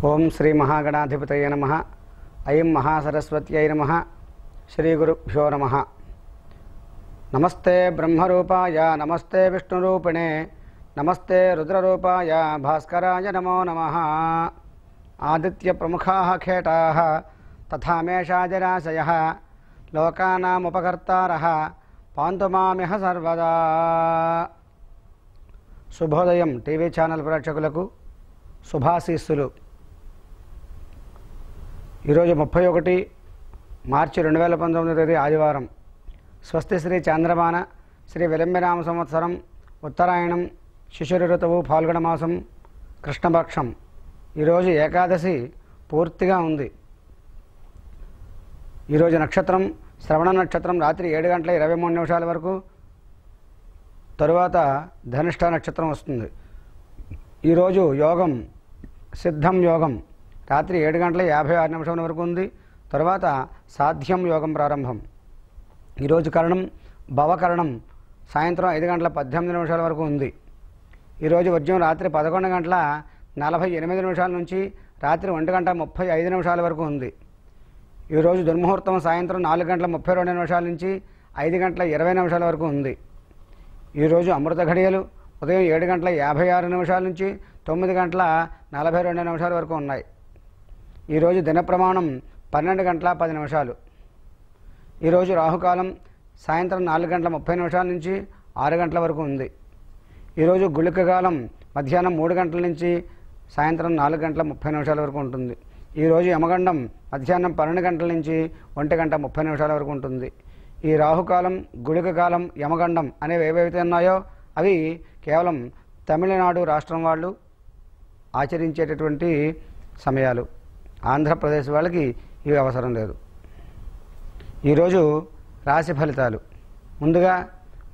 ఓం శ్రీ మహాగణాధిపతయే నమః. ఐం మహాసరస్వత్యై నమః. శ్రీ గురుభ్యో నమః. నమస్తే బ్రహ్మరూపాయ నమస్తే విష్ణురూపిణే నమస్తే రుద్రరూపాయ భాస్కరాయ నమో నమః. ఆదిత్య ప్రముఖాః ఖేటాః తథా మేషాజరాశయః లోకానాముపకర్తారః పాంతు మామిహ సర్వదా. శుభోదయం టీవీ ఛానల్ ప్రేక్షకులకు శుభాశీస్సులు. ఈరోజు 31 మార్చి 2019 ఆదివారం. స్వస్తి శ్రీ చాంద్రమాన శ్రీ విలంబినామ సంవత్సరం ఉత్తరాయణం శిశిర ఋతువు ఫాల్గుణ మాసం కృష్ణపక్షం. ఈరోజు ఏకాదశి పూర్తిగా ఉంది. ఈరోజు నక్షత్రం శ్రవణ నక్షత్రం రాత్రి 7:23 వరకు, తరువాత ధనిష్ట నక్షత్రం వస్తుంది. ఈరోజు యోగం సిద్ధం యోగం రాత్రి 7:56 వరకు ఉంది. తర్వాత సాధ్యం యోగం ప్రారంభం. ఈరోజు కరణం భవకరణం సాయంత్రం 5:18 వరకు ఉంది. ఈరోజు ఉదయం రాత్రి 11:48 నుంచి రాత్రి 1:35 వరకు ఉంది. ఈరోజు దుర్ముహూర్తం సాయంత్రం 4:32 నుంచి 5:20 వరకు ఉంది. ఈరోజు అమృత ఘడియలు ఉదయం 7:56 నుంచి 9:42 వరకు ఉన్నాయి. ఈరోజు దిన ప్రమాణం 12:10. ఈరోజు రాహుకాలం సాయంత్రం 4:30 నుంచి 6 వరకు ఉంది. ఈరోజు గుళిక కాలం మధ్యాహ్నం 3 నుంచి సాయంత్రం 4:30 వరకు ఉంటుంది. ఈరోజు యమగండం మధ్యాహ్నం 12 నుంచి 1:30 వరకు ఉంటుంది. ఈ రాహుకాలం గుళిక కాలం యమగండం అనేవి ఏవైతే ఉన్నాయో అవి కేవలం తమిళనాడు రాష్ట్రం వాళ్ళు ఆచరించేటటువంటి సమయాలు. ఆంధ్రప్రదేశ్ వాళ్ళకి ఇవి అవసరం లేదు. ఈరోజు రాశి ఫలితాలు. ముందుగా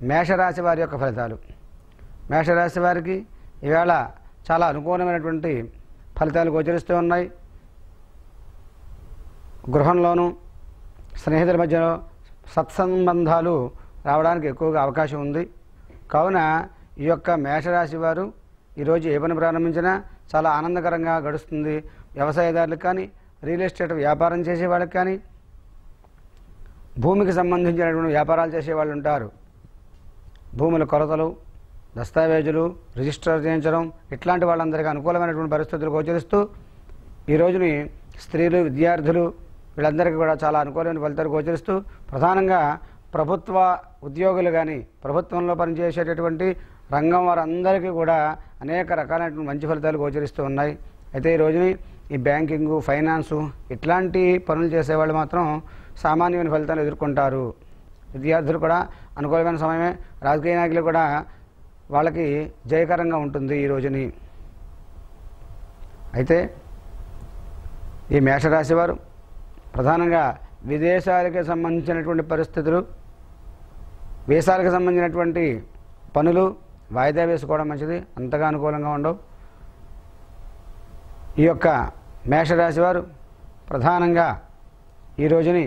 మేషరాశి వారి యొక్క ఫలితాలు. మేషరాశి వారికి ఈవేళ చాలా అనుకూలమైనటువంటి ఫలితాలు గోచరిస్తూ ఉన్నాయి. గృహంలోనూ స్నేహితుల మధ్యలో సత్సంబంధాలు రావడానికి ఎక్కువగా అవకాశం ఉంది. కావున ఈ యొక్క మేషరాశి వారు ఈరోజు ఏ పని ప్రారంభించినా చాలా ఆనందకరంగా గడుస్తుంది. వ్యవసాయదారులకు కానీ, రియల్ ఎస్టేట్ వ్యాపారం చేసేవాళ్ళకి కానీ, భూమికి సంబంధించినటువంటి వ్యాపారాలు చేసేవాళ్ళు ఉంటారు. భూముల కొలతలు, దస్తావేజులు, రిజిస్టర్ చేయించడం ఇట్లాంటి వాళ్ళందరికీ అనుకూలమైనటువంటి పరిస్థితులు గోచరిస్తూ ఈ రోజుని స్త్రీలు, విద్యార్థులు వీళ్ళందరికీ కూడా చాలా అనుకూలమైన ఫలితాలు గోచరిస్తూ ప్రధానంగా ప్రభుత్వ ఉద్యోగులు కానీ, ప్రభుత్వంలో పనిచేసేటటువంటి రంగం వారందరికీ కూడా అనేక రకాలైనటువంటి మంచి ఫలితాలు గోచరిస్తూ ఉన్నాయి. అయితే ఈ రోజుని ఈ బ్యాంకింగు, ఫైనాన్సు ఇట్లాంటి పనులు చేసేవాళ్ళు మాత్రం సామాన్యమైన ఫలితాలు ఎదుర్కొంటారు. విద్యార్థులు కూడా అనుకూలమైన సమయమే. రాజకీయ నాయకులు కూడా వాళ్ళకి జయకరంగా ఉంటుంది ఈ రోజుని. అయితే ఈ మేషరాశి వారు ప్రధానంగా విదేశాలకు సంబంధించినటువంటి పరిస్థితులు, వీసాలకు సంబంధించినటువంటి పనులు వాయిదా వేసుకోవడం మంచిది. అంతగా అనుకూలంగా ఉండవు. ఈ యొక్క మేషరాశి వారు ప్రధానంగా ఈ రోజుని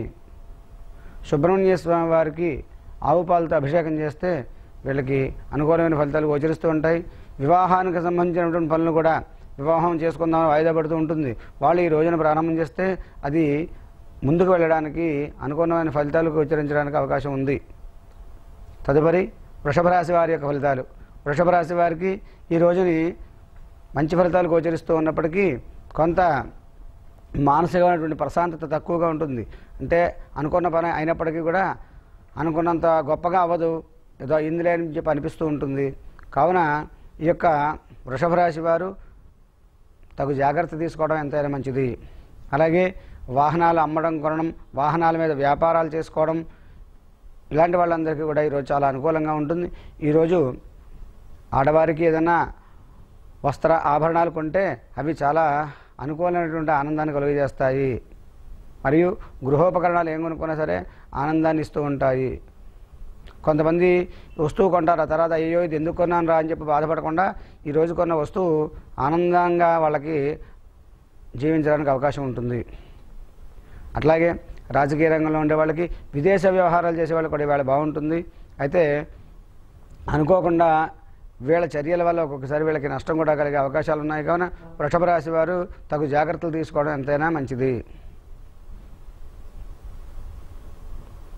సుబ్రహ్మణ్య స్వామి వారికి ఆవు పాలతో అభిషేకం చేస్తే వీళ్ళకి అనుకూలమైన ఫలితాలు గోచరిస్తూ ఉంటాయి. వివాహానికి సంబంధించినటువంటి పనులు కూడా వివాహం చేసుకుందామని వాయిదా పడుతూ ఉంటుంది. వాళ్ళు ఈ రోజున ప్రారంభం చేస్తే అది ముందుకు వెళ్ళడానికి అనుకూలమైన ఫలితాలు గోచరించడానికి అవకాశం ఉంది. తదుపరి వృషభ రాశి వారి యొక్క ఫలితాలు. వృషభ రాశి వారికి ఈ రోజుని మంచి ఫలితాలు గోచరిస్తూ ఉన్నప్పటికీ కొంత మానసికమైనటువంటి ప్రశాంతత తక్కువగా ఉంటుంది. అంటే అనుకున్న పని అయినప్పటికీ కూడా అనుకున్నంత గొప్పగా అవ్వదు, ఏదో ఇందులో అని చెప్పి అనిపిస్తూ ఉంటుంది. కావున ఈ యొక్క వృషభ రాశి వారు తగు జాగ్రత్త తీసుకోవడం ఎంతైనా మంచిది. అలాగే వాహనాలు అమ్మడం, కొనడం, వాహనాల మీద వ్యాపారాలు చేసుకోవడం ఇలాంటి వాళ్ళందరికీ కూడా ఈరోజు చాలా అనుకూలంగా ఉంటుంది. ఈరోజు ఆడవారికి ఏదైనా వస్త్ర ఆభరణాలు కొంటే అవి చాలా అనుకూలమైనటువంటి ఆనందాన్ని కలుగజేస్తాయి. మరియు గృహోపకరణాలు ఏం కొనుక్కున్నా సరే ఆనందాన్ని ఇస్తూ ఉంటాయి. కొంతమంది వస్తువు కొంటారు, ఆ తర్వాత అయ్యో ఇది ఎందుకు కొన్నాను రా అని చెప్పి బాధపడకుండా ఈరోజు కొన్న వస్తువు ఆనందంగా వాళ్ళకి జీవించడానికి అవకాశం ఉంటుంది. అట్లాగే రాజకీయ రంగంలో ఉండే వాళ్ళకి, విదేశ వ్యవహారాలు చేసే వాళ్ళకి కూడా ఇవాళ బాగుంటుంది. అయితే అనుకోకుండా వీళ్ళ చర్యల వల్ల ఒక్కొక్కసారి వీళ్ళకి నష్టం కూడా కలిగే అవకాశాలు ఉన్నాయి. కావున వృషభ రాశి వారు తగు జాగ్రత్తలు తీసుకోవడం ఎంతైనా మంచిది.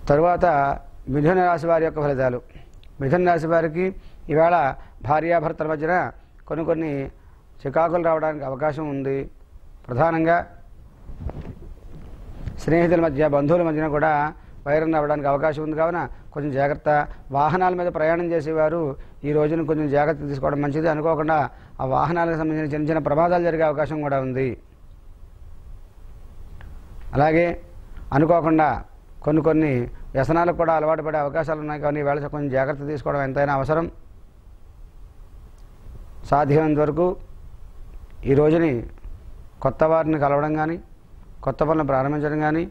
తరువాత మిథున రాశి వారి యొక్క ఫలితాలు. మిథున రాశి వారికి ఈవేళ భార్యాభర్తల మధ్యన కొన్ని చికాకులు రావడానికి అవకాశం ఉంది. ప్రధానంగా స్నేహితుల మధ్య, బంధువుల మధ్యన కూడా వైరం రావడానికి అవకాశం ఉంది. కావున కొంచెం జాగ్రత్త. వాహనాల మీద ప్రయాణం చేసేవారు ఈ రోజున కొంచెం జాగ్రత్త తీసుకోవడం మంచిది. అనుకోకుండా ఆ వాహనాలకు సంబంధించిన చిన్న చిన్న ప్రమాదాలు జరిగే అవకాశం కూడా ఉంది. అలాగే అనుకోకుండా కొన్ని వ్యసనాలకు కూడా అలవాటు పడే అవకాశాలు ఉన్నాయి. కానీ ఈవేళ కొంచెం జాగ్రత్త తీసుకోవడం ఎంతైనా అవసరం. సాధ్యమైనంత వరకు ఈ రోజుని కొత్త వారిని కలవడం కానీ, కొత్త పనులు ప్రారంభించడం కానీ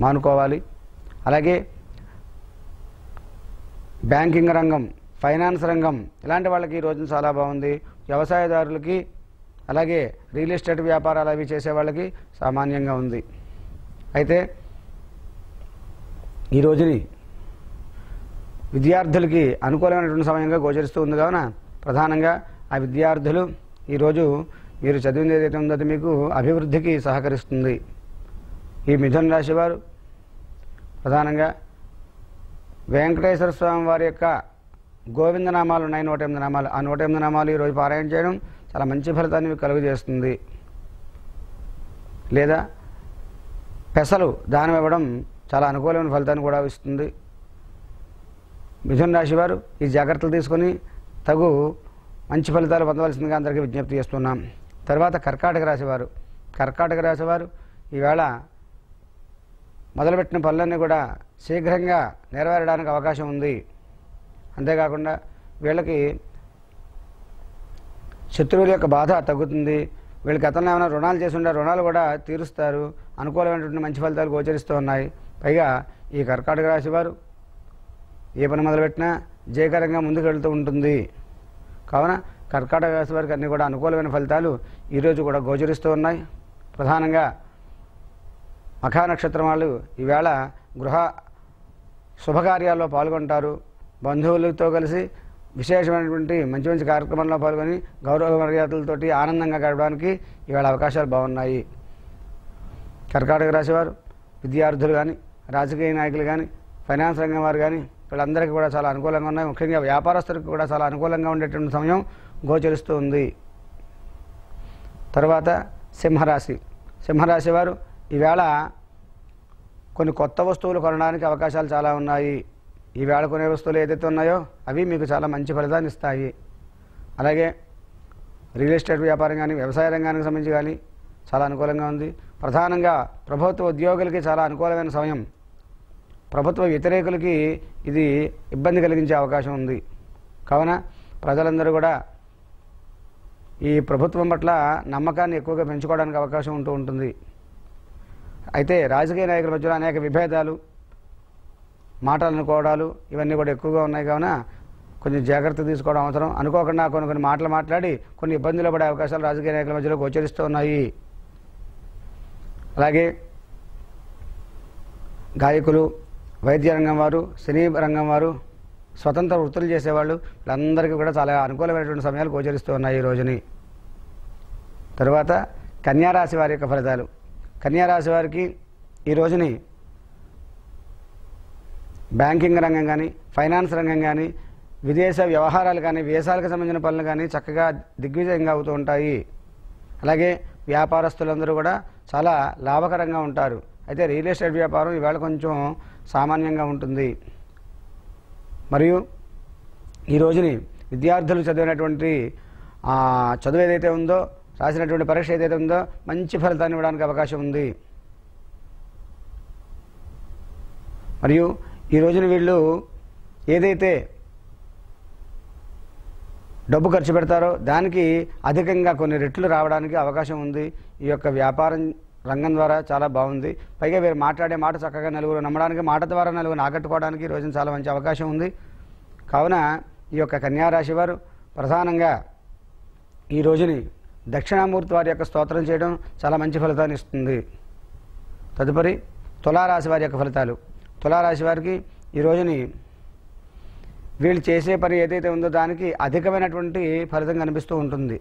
మానుకోవాలి. అలాగే బ్యాంకింగ్ రంగం, ఫైనాన్స్ రంగం ఇలాంటి వాళ్ళకి ఈ రోజున చాలా బాగుంది. వ్యవసాయదారులకి, అలాగే రియల్ ఎస్టేట్ వ్యాపారాలు అవి చేసే వాళ్ళకి సామాన్యంగా ఉంది. అయితే ఈ రోజుని విద్యార్థులకి అనుకూలమైనటువంటి సమయంగా గోచరిస్తూ ఉంది. కావున ప్రధానంగా ఆ విద్యార్థులు ఈరోజు మీరు చదివింది ఏదైతే ఉందో అది మీకు అభివృద్ధికి సహకరిస్తుంది. ఈ మిథున రాశి వారు ప్రధానంగా వెంకటేశ్వర స్వామి వారి యొక్క గోవిందనామాలు ఉన్నాయి, 108 నామాలు. ఆ 108 నామాలు ఈరోజు పారాయణ చేయడం చాలా మంచి ఫలితాన్ని కలుగజేస్తుంది. లేదా పెసలు దానం ఇవ్వడం చాలా అనుకూలమైన ఫలితాన్ని కూడా ఇస్తుంది. మిథున రాశి వారు ఈ జాగ్రత్తలు తీసుకొని తగు మంచి ఫలితాలు పొందవలసిందిగా అందరికీ విజ్ఞప్తి చేస్తున్నాం. తర్వాత కర్కాటక రాశి వారు. కర్కాటక రాశి వారు ఈవేళ మొదలుపెట్టిన పనులన్నీ కూడా శీఘ్రంగా నెరవేరడానికి అవకాశం ఉంది. అంతేకాకుండా వీళ్ళకి శత్రువుల యొక్క బాధ తగ్గుతుంది. వీళ్ళకి గతంలో ఏమైనా రుణాలు చేసి ఉంటే రుణాలు కూడా తీరుస్తారు. అనుకూలమైనటువంటి మంచి ఫలితాలు గోచరిస్తూ ఉన్నాయి. పైగా ఈ కర్కాటక రాశి వారు ఏ పని మొదలుపెట్టినా జయకరంగా ముందుకు వెళుతూ ఉంటుంది. కావున కర్కాటక రాశి వారికి అన్నీ కూడా అనుకూలమైన ఫలితాలు ఈరోజు కూడా గోచరిస్తూ ఉన్నాయి. ప్రధానంగా మఖా నక్షత్రం వాళ్ళు ఈవేళ గృహ శుభకార్యాల్లో పాల్గొంటారు. బంధువులతో కలిసి విశేషమైనటువంటి మంచి మంచి కార్యక్రమాల్లో పాల్గొని గౌరవ మర్యాదలతోటి ఆనందంగా గడపడానికి ఈవేళ అవకాశాలు బాగున్నాయి. కర్కాటక రాశి వారు విద్యార్థులు కానీ, రాజకీయ నాయకులు కానీ, ఫైనాన్స్ రంగం వారు కానీ వీళ్ళందరికీ కూడా చాలా అనుకూలంగా ఉన్నాయి. ముఖ్యంగా వ్యాపారస్తులకు కూడా చాలా అనుకూలంగా ఉండేటువంటి సమయం గోచరిస్తూ ఉంది. తర్వాత సింహరాశి. సింహరాశి వారు ఈవేళ కొన్ని కొత్త వస్తువులు కొనడానికి అవకాశాలు చాలా ఉన్నాయి. ఈవేళ కొనే వస్తువులు ఏదైతే ఉన్నాయో అవి మీకు చాలా మంచి ఫలితాన్ని ఇస్తాయి. అలాగే రియల్ ఎస్టేట్ వ్యాపారం కానీ, వ్యవసాయ రంగానికి సంబంధించి కానీ చాలా అనుకూలంగా ఉంది. ప్రధానంగా ప్రభుత్వ ఉద్యోగులకి చాలా అనుకూలమైన సమయం. ప్రభుత్వ వ్యతిరేకులకి ఇది ఇబ్బంది కలిగించే అవకాశం ఉంది. కావున ప్రజలందరూ కూడా ఈ ప్రభుత్వం పట్ల నమ్మకాన్ని ఎక్కువగా పెంచుకోవడానికి అవకాశం ఉంటుంది. అయితే రాజకీయ నాయకుల మధ్యలో అనేక విభేదాలు, మాటలు అనుకోవడాలు ఇవన్నీ కూడా ఎక్కువగా ఉన్నాయి. కావున కొంచెం జాగ్రత్త తీసుకోవడం అవసరం. అనుకోకుండా కొన్ని మాటలు మాట్లాడి కొన్ని ఇబ్బందులు పడే అవకాశాలు రాజకీయ నాయకుల మధ్యలో గోచరిస్తూ ఉన్నాయి. అలాగే గాయకులు, వైద్య రంగం వారు, సినీ రంగం వారు, స్వతంత్ర వృత్తులు చేసేవాళ్ళు వీళ్ళందరికీ కూడా చాలా అనుకూలమైనటువంటి సమయాలు గోచరిస్తూ ఉన్నాయి ఈ రోజుని. తరువాత కన్యారాశి వారి యొక్క ఫలితాలు. కన్యారాశి వారికి ఈ రోజుని బ్యాంకింగ్ రంగం కానీ, ఫైనాన్స్ రంగం కానీ, విదేశ వ్యవహారాలు కానీ, వీసాలకు సంబంధించిన పనులు కానీ చక్కగా దిగ్విజయంగా అవుతూ ఉంటాయి. అలాగే వ్యాపారస్తులందరూ కూడా చాలా లాభకరంగా ఉంటారు. అయితే రియల్ ఎస్టేట్ వ్యాపారం ఈవేళ కొంచెం సామాన్యంగా ఉంటుంది. మరియు ఈ రోజుని విద్యార్థులు చదివినటువంటి చదువు ఏదైతే ఉందో, రాసినటువంటి పరీక్ష ఏదైతే ఉందో మంచి ఫలితాన్ని ఇవ్వడానికి అవకాశం ఉంది. మరియు ఈ రోజున వీళ్ళు ఏదైతే డబ్బు ఖర్చు పెడతారో దానికి అధికంగా కొన్ని రెట్లు రావడానికి అవకాశం ఉంది. ఈ యొక్క వ్యాపారం రంగం ద్వారా చాలా బాగుంది. పైగా వీరు మాట్లాడే మాట చక్కగా నలుగురు నమ్మడానికి, మాట ద్వారా నలుగురు ఆకట్టుకోవడానికి ఈ రోజున చాలా మంచి అవకాశం ఉంది. కావున ఈ యొక్క కన్యారాశి వారు ప్రధానంగా ఈ రోజుని దక్షిణామూర్తి వారి యొక్క స్తోత్రం చేయడం చాలా మంచి ఫలితాన్ని ఇస్తుంది. తదుపరి తులారాశి వారి యొక్క ఫలితాలు. తులారాశి వారికి ఈ రోజుని వీళ్ళు చేసే పని ఏదైతే ఉందో దానికి అధికమైనటువంటి ఫలితం కనిపిస్తూ ఉంటుంది.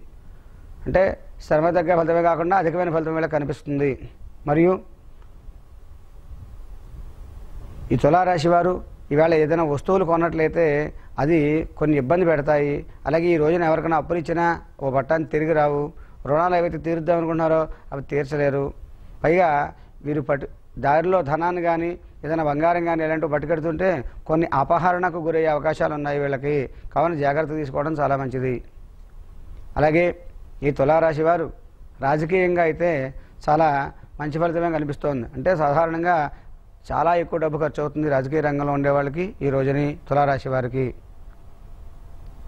అంటే శ్రమ తగ్గ ఫలితమే కాకుండా అధికమైన ఫలితం వీళ్ళకి కనిపిస్తుంది. మరియు ఈ తులారాశి వారు ఈవేళ ఏదైనా వస్తువులు కొన్నట్లయితే అది కొన్ని ఇబ్బంది పెడతాయి. అలాగే ఈ రోజున ఎవరికైనా అప్పులు ఇచ్చినా ఓ పట్టాన్ని తిరిగి రావు. రుణాలు ఏవైతే తీరుద్దాం అనుకుంటున్నారో అవి తీర్చలేరు. పైగా వీరు దారిలో ధనాన్ని కానీ ఏదైనా బంగారం కానీ ఇలాంటివి పట్టుకెడుతుంటే కొన్ని అపహరణకు గురయ్యే అవకాశాలు ఉన్నాయి వీళ్ళకి. కావున జాగ్రత్త తీసుకోవడం చాలా మంచిది. అలాగే ఈ తులారాశి వారు రాజకీయంగా అయితే చాలా మంచి ఫలితమే కనిపిస్తోంది. అంటే సాధారణంగా చాలా ఎక్కువ డబ్బు ఖర్చు అవుతుంది రాజకీయ రంగంలో ఉండే వాళ్ళకి ఈ రోజుని తులారాశి వారికి.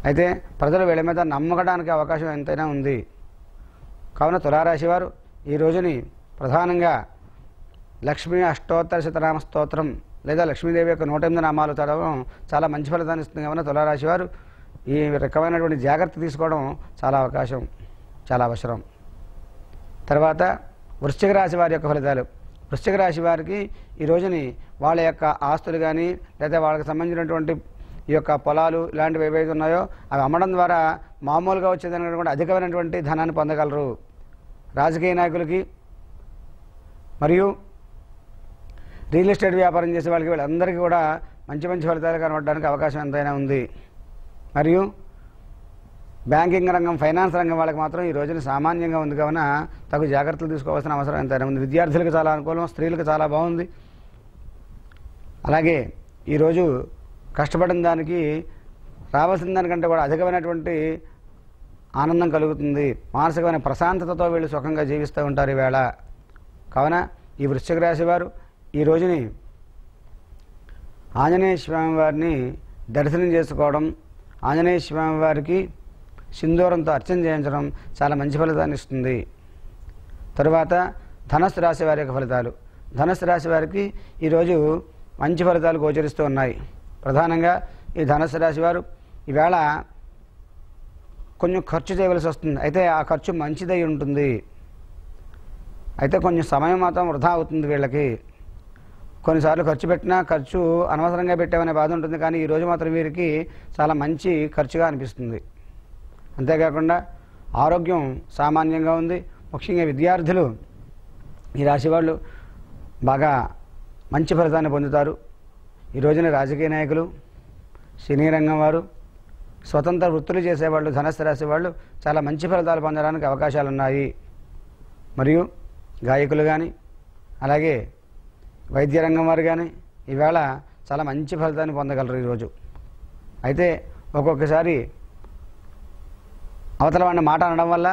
అయితే ప్రజలు వీళ్ళ మీద నమ్మకడానికి అవకాశం ఎంతైనా ఉంది. కావున తులారాశి వారు ఈ రోజుని ప్రధానంగా లక్ష్మీ అష్టోత్తర శతనామ స్తోత్రం లేదా లక్ష్మీదేవి యొక్క 108 నామాలు చదవడం చాలా మంచి ఫలితాన్ని ఇస్తుంది. కావున తులారాశి వారు ఈ రకమైనటువంటి జాగ్రత్త తీసుకోవడం చాలా అవసరం. తర్వాత వృశ్చిక రాశి వారి యొక్క ఫలితాలు. వృశ్చిక రాశి వారికి ఈ రోజుని వాళ్ళ యొక్క ఆస్తులు కానీ లేదా వాళ్ళకి సంబంధించినటువంటి ఈ యొక్క పొలాలు ఇలాంటివి ఏవైతే ఉన్నాయో అవి అమ్మడం ద్వారా మామూలుగా వచ్చేదానికంటే కూడా అధికమైనటువంటి ధనాన్ని పొందగలరు. రాజకీయ నాయకులకి మరియు రియల్ ఎస్టేట్ వ్యాపారం చేసే వాళ్ళకి వీళ్ళందరికీ కూడా మంచి ఫలితాలు కనబడడానికి అవకాశం ఎంతైనా ఉంది. మరియు బ్యాంకింగ్ రంగం, ఫైనాన్స్ రంగం వాళ్ళకి మాత్రం ఈ రోజున సామాన్యంగా ఉంది. కావున తగు జాగ్రత్తలు తీసుకోవాల్సిన అవసరం ఎంతైనా ఉంది. విద్యార్థులకు చాలా అనుకూలం, స్త్రీలకు చాలా బాగుంది. అలాగే ఈరోజు కష్టపడిన దానికి రావాల్సిన దానికంటే కూడా అధికమైనటువంటి ఆనందం కలుగుతుంది. మానసికమైన ప్రశాంతతతో వీళ్ళు సుఖంగా జీవిస్తూ ఉంటారు ఈవేళ. కావున ఈ వృశ్చిక రాశి వారు ఈ రోజుని ఆంజనేయ స్వామి వారిని దర్శనం చేసుకోవడం, ఆంజనేయ స్వామి వారికి సింధూరంతో అర్చన చేయించడం చాలా మంచి ఫలితాన్ని ఇస్తుంది. తరువాత ధనుస్సు రాశి వారి యొక్క ఫలితాలు. ధనుస్సు రాశి వారికి ఈరోజు మంచి ఫలితాలు గోచరిస్తూ ఉన్నాయి. ప్రధానంగా ఈ ధనుస్సు రాశి వారు ఈవేళ కొంచెం ఖర్చు చేయవలసి వస్తుంది. అయితే ఆ ఖర్చు మంచిదై ఉంటుంది. అయితే కొంచెం సమయం మాత్రం వృధా అవుతుంది వీళ్ళకి. కొన్నిసార్లు ఖర్చు పెట్టినా ఖర్చు అనవసరంగా పెట్టామనే బాధ ఉంటుంది. కానీ ఈరోజు మాత్రం వీరికి చాలా మంచి ఖర్చుగా అనిపిస్తుంది. అంతేకాకుండా ఆరోగ్యం సామాన్యంగా ఉంది. ముఖ్యంగా విద్యార్థులు ఈ రాశి వాళ్ళు బాగా మంచి ఫలితాన్ని పొందుతారు. ఈ రోజున రాజకీయ నాయకులు, సినీ రంగం వారు, స్వతంత్ర వృత్తులు చేసేవాళ్ళు, ధనుస్సు రాశి వాళ్ళు చాలా మంచి ఫలితాలు పొందడానికి అవకాశాలు ఉన్నాయి. మరియు గాయకులు కానీ అలాగే వైద్య రంగం వారు కానీ ఈవేళ చాలా మంచి ఫలితాన్ని పొందగలరు ఈరోజు. అయితే ఒక్కొక్కసారి అవతల వాడిని మాట అనడం వల్ల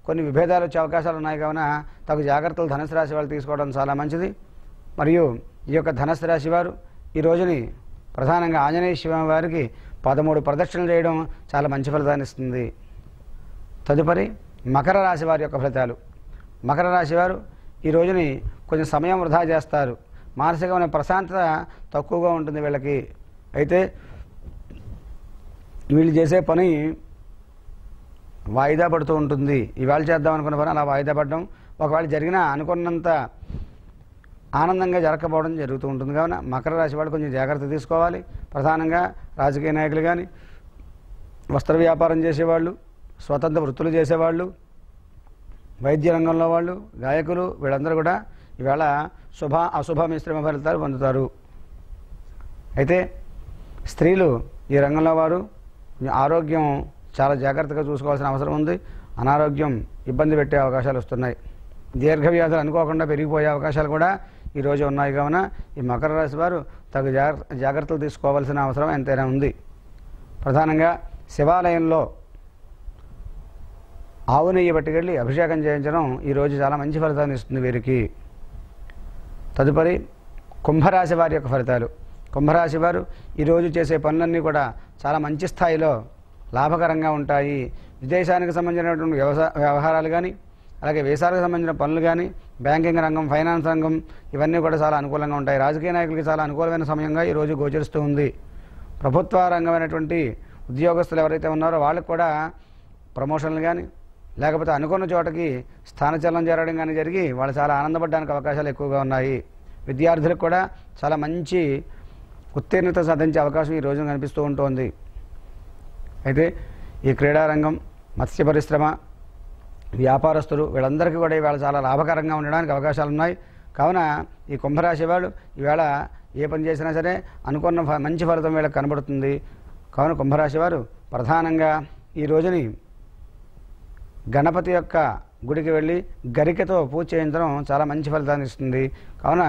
కొన్ని విభేదాలు వచ్చే అవకాశాలు ఉన్నాయి. కావున తగు జాగ్రత్తలు ధనుస్సు రాశి వాళ్ళు తీసుకోవడం చాలా మంచిది. మరియు ఈ యొక్క ధనుస్సు రాశి వారు ఈ రోజుని ప్రధానంగా ఆంజనేయ స్వామి వారికి 13 ప్రదక్షిణలు చేయడం చాలా మంచి ఫలితాన్ని ఇస్తుంది. తదుపరి మకర రాశి వారి యొక్క ఫలితాలు. మకర రాశి వారు ఈ రోజుని కొంచెం సమయం వృధా చేస్తారు. మానసికమైన ప్రశాంతత తక్కువగా ఉంటుంది వీళ్ళకి. అయితే వీళ్ళు చేసే పని వాయిదా పడుతూ ఉంటుంది. ఇవాళ చేద్దాం అనుకున్న పని అలా వాయిదా పడడం, ఒకవేళ జరిగినా అనుకున్నంత ఆనందంగా జరగకపోవడం జరుగుతూ ఉంటుంది. కావున మకర రాశి వాళ్ళు కొంచెం జాగ్రత్త తీసుకోవాలి. ప్రధానంగా రాజకీయ నాయకులు కానీ, వస్త్ర వ్యాపారం చేసేవాళ్ళు, స్వతంత్ర వృత్తులు చేసేవాళ్ళు, వైద్య రంగంలో వాళ్ళు, గాయకులు వీళ్ళందరూ కూడా ఈవేళ శుభ అశుభ మిశ్రమ ఫలితాలు పొందుతారు. అయితే స్త్రీలు ఈ రంగంలో వారు ఆరోగ్యం చాలా జాగ్రత్తగా చూసుకోవాల్సిన అవసరం ఉంది. అనారోగ్యం ఇబ్బంది పెట్టే అవకాశాలు వస్తున్నాయి. దీర్ఘ వ్యాధులు అనుకోకుండా పెరిగిపోయే అవకాశాలు కూడా ఈరోజు ఉన్నాయి. కావున ఈ మకర రాశి వారు తగు జాగ్రత్తలు తీసుకోవాల్సిన అవసరం ఎంతైనా ఉంది. ప్రధానంగా శివాలయంలో ఆవు నెయ్యి పట్టుకెళ్ళి అభిషేకం చేయించడం ఈరోజు చాలా మంచి ఫలితాన్ని ఇస్తుంది వీరికి. తదుపరి కుంభరాశి వారి యొక్క ఫలితాలు. కుంభరాశి వారు ఈరోజు చేసే పనులన్నీ కూడా చాలా మంచి స్థాయిలో లాభకరంగా ఉంటాయి. విదేశానికి సంబంధించినటువంటి వ్యవహారాలు కానీ, అలాగే వేసాలకు సంబంధించిన పనులు కానీ, బ్యాంకింగ్ రంగం, ఫైనాన్స్ రంగం ఇవన్నీ కూడా చాలా అనుకూలంగా ఉంటాయి. రాజకీయ నాయకులకి చాలా అనుకూలమైన సమయంగా ఈరోజు గోచరిస్తూ ఉంది. ప్రభుత్వ రంగమైనటువంటి ఉద్యోగస్తులు ఎవరైతే ఉన్నారో వాళ్ళకు కూడా ప్రమోషన్లు కానీ, లేకపోతే అనుకున్న చోటకి స్థానచలనం జరగడం కానీ జరిగి వాళ్ళు చాలా ఆనందపడడానికి అవకాశాలు ఎక్కువగా ఉన్నాయి. విద్యార్థులకు కూడా చాలా మంచి ఉత్తీర్ణత సాధించే అవకాశం ఈ రోజు కనిపిస్తూ ఉంటుంది. అయితే ఈ క్రీడారంగం, మత్స్య పరిశ్రమ, వ్యాపారస్తులు వీళ్ళందరికీ కూడా ఈవేళ చాలా లాభకరంగా ఉండడానికి అవకాశాలు ఉన్నాయి. కావున ఈ కుంభరాశి వాళ్ళు ఈవేళ ఏ పని చేసినా సరే అనుకున్న మంచి ఫలితం వీళ్ళకి కనబడుతుంది. కావున కుంభరాశి వారు ప్రధానంగా ఈ రోజుని గణపతి యొక్క గుడికి వెళ్ళి గరికతో పూజ చేయించడం చాలా మంచి ఫలితాన్ని ఇస్తుంది. కావున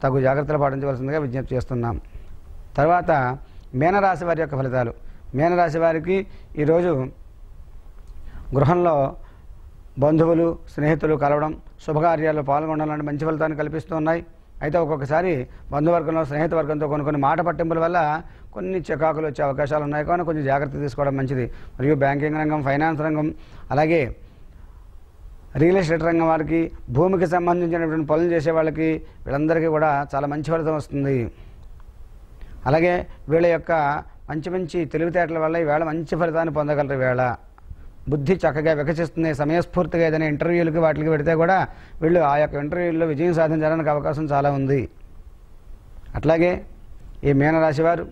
తగు జాగ్రత్తలు పాటించవలసిందిగా విజ్ఞప్తి చేస్తున్నాం. తర్వాత మీనరాశి వారి యొక్క ఫలితాలు. మీనరాశి వారికి ఈరోజు గృహంలో బంధువులు, స్నేహితులు కలవడం, శుభకార్యాల్లో పాల్గొనాలని మంచి ఫలితాన్ని కల్పిస్తూ ఉన్నాయి. అయితే ఒక్కొక్కసారి బంధువర్గంలో, స్నేహిత వర్గంతో కొన్ని మాట పట్టింపుల వల్ల కొన్ని చికాకులు వచ్చే అవకాశాలు ఉన్నాయి. కావున కొంచెం జాగ్రత్త తీసుకోవడం మంచిది. మరియు బ్యాంకింగ్ రంగం, ఫైనాన్స్ రంగం, అలాగే రియల్ ఎస్టేట్ రంగం వారికి, భూమికి సంబంధించినటువంటి పనులు చేసే వాళ్ళకి వీళ్ళందరికీ కూడా చాలా మంచి ఫలితం వస్తుంది. అలాగే వీళ్ళ యొక్క మంచి మంచి తెలివితేటల వల్ల ఈవేళ మంచి ఫలితాన్ని పొందగలరు. ఈవేళ బుద్ధి చక్కగా వికసిస్తుంది. సమయస్ఫూర్తిగా ఏదైనా ఇంటర్వ్యూలకి వాటికి పెడితే కూడా వీళ్ళు ఆ యొక్క ఇంటర్వ్యూల్లో విజయం సాధించడానికి అవకాశం చాలా ఉంది. అట్లాగే ఈ మీనరాశి వారు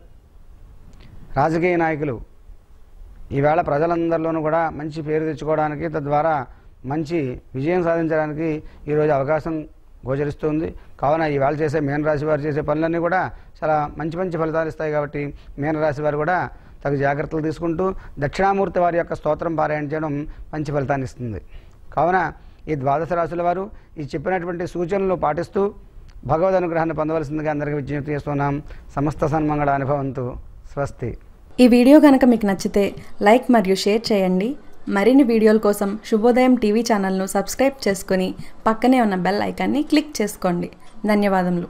రాజకీయ నాయకులు ఈవేళ ప్రజలందరిలోనూ కూడా మంచి పేరు తెచ్చుకోవడానికి, తద్వారా మంచి విజయం సాధించడానికి ఈరోజు అవకాశం గోచరిస్తుంది. కావున ఈవేళ చేసే మీనరాశి వారు చేసే పనులన్నీ కూడా చాలా మంచి మంచి ఫలితాలు ఇస్తాయి. కాబట్టి మీనరాశి వారు కూడా తగు జాగ్రత్తలు తీసుకుంటూ దక్షిణామూర్తి వారి యొక్క స్తోత్రం పారాయణ చేయడం మంచి ఫలితాన్ని ఇస్తుంది. కావున ఈ ద్వాదశ రాశుల వారు ఈ చెప్పినటువంటి సూచనలు పాటిస్తూ భగవద్ అనుగ్రహాన్ని పొందవలసిందిగా అందరికీ విజ్ఞప్తి చేస్తున్నాం. సమస్త సన్మంగళ అనుభవంతు. స్వస్తి. ఈ వీడియో కనుక మీకు నచ్చితే లైక్ మరియు షేర్ చేయండి. మరిన్ని వీడియోల కోసం శుభోదయం టీవీ ఛానల్ను సబ్స్క్రైబ్ చేసుకొని పక్కనే ఉన్న బెల్ ఐకాన్ని క్లిక్ చేసుకోండి. ధన్యవాదములు.